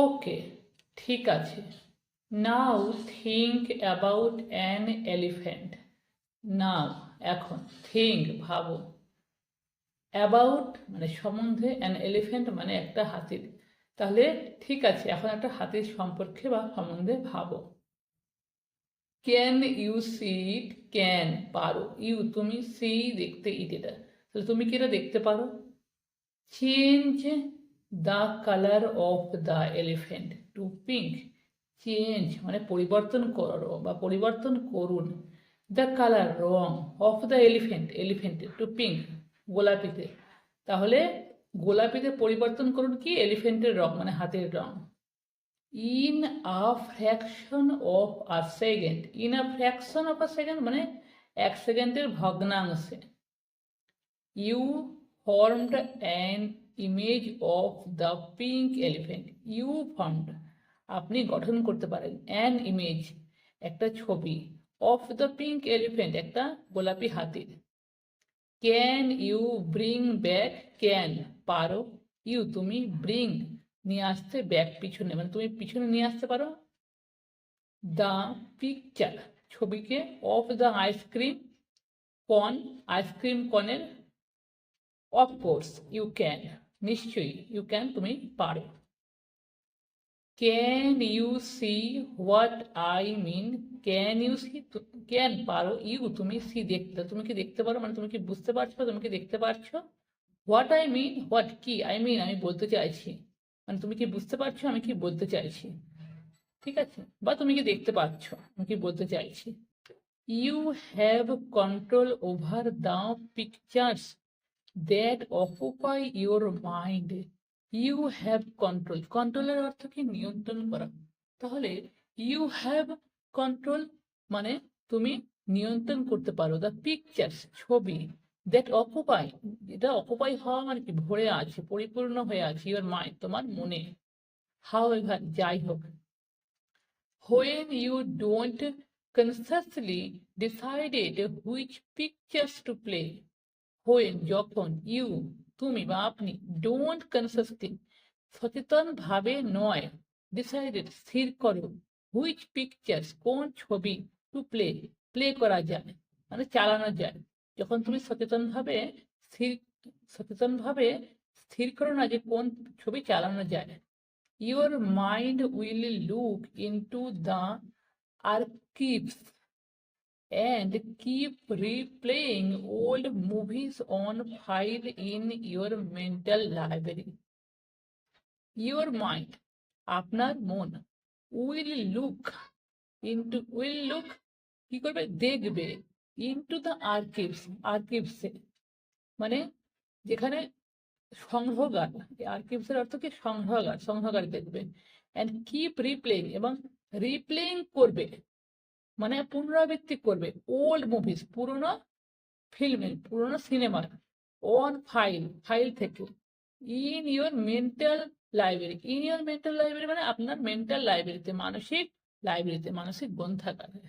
ওকে, ঠিক আছে। নাও think about an elephant. নাও, এখন, থিঙ্ক ভাবো, অ্যাবাউট মানে সম্বন্ধে, অ্যান এলিফ্যান্ট মানে একটা হাতির। তাহলে ঠিক আছে, এখন একটা হাতির সম্পর্কে বা সম্বন্ধে ভাবো। Can you see it? Can পারো, ইউ তুমি, সি দেখতে, ইট এটা। তাহলে তুমি কি এটা দেখতে পারো? Change the colour of the elephant to pink. Change মানে পরিবর্তন করো বা পরিবর্তন করুন। দ্য কালার রং, অফ দ্য এলিফ্যান্ট এলিফ্যান্টে, টু পিঙ্ক গোলাপিতে। তাহলে গোলাপিতে পরিবর্তন করুন কি? এলিফ্যান্টের রং মানে হাতের রং। In a fraction of a second. In a fraction of a second মানে 1 সেকেন্ডের ভগ্নাংশে। You formed an image of the pink elephant. You formed আপনি গঠন করতে পারেন, অ্যান ইমেজ একটা ছবি, অফ দ্য পিঙ্ক এলিফ্যান্ট একটা গোলাপি হাতির। Can you bring back? Can পারো, ইউ তুমি, ব্রিং নিয়ে আসতে, ব্যাক পিছনে মানে তুমি পিছনে নিয়ে আসতে পারো। দ্য পিকচার ছবিকে, of the ice cream cone ice cream কনের। অফকোর্স ইউ ক্যান নিশ্চয়ই, ইউ ক্যান তুমি পারো। Can you see what I mean? Can you see can পারো, ইউ তুমি, সি দেখতে, তুমি কি দেখতে পারো মানে তুমি কি বুঝতে পারছো, তুমি কি দেখতে পারছো। হোয়াট আই মিন, হোয়াট কি, আই মিন আমি বলতে চাইছি, মানে তুমি কি বুঝতে পারছো আমি কি বলতে চাইছি। ঠিক আছে, বা তুমি কি দেখতে পাচ্ছ আমি কি বলতে চাইছি। You have control over the pictures that occupy your mind. You have control, কন্ট্রোলের অর্থ কি? নিয়ন্ত্রণ করা। তাহলে ইউ হ্যাভ কন্ট্রোল মানে তুমি নিয়ন্ত্রণ করতে পারো দ্য পিকচার্স ছবি, দ্যাট অকুপাই যেটা অকুপাই হওয়া মানে কি? ভরে আছে, পরিপূর্ণ হয়ে আছে, ইউর মাইন্ড তোমার মনে। হাউ এভার যাই হোক। When you don't consciously decided which pictures to play, when যখন you তুমি বা আপনি don't consciously সচেতন ভাবে নয়, decided স্থির করো, which pictures কোন ছবি to play করা যায় মানে চালানো যায়। যখন তুমি সচেতনভাবে স্থির করো না যে কোন ছবি চালানো যায়, your mind will look into the archives and keep replaying old movies on file in your mental library. Your mind আপনার মন will look কি করবে? দেখবে, into the archives মানে যেখানে সংগ্রহগার, আর্কিভসের অর্থ কি? সংগ্রহগার দেখবে। অ্যান্ড কিপ রিপ্লেইং এবং রিপ্লেইং করবে মানে পুনরাবৃত্তি করবে, ওল্ড মুভিজ পুরনো ফিল্মের, পুরনো সিনেমার, অন ফাইল থেকে, in your mental library. In your mental library মানে আপনার মেন্টাল লাইব্রেরিতে, মানসিক লাইব্রেরিতে, মানসিক গ্রন্থাগারে।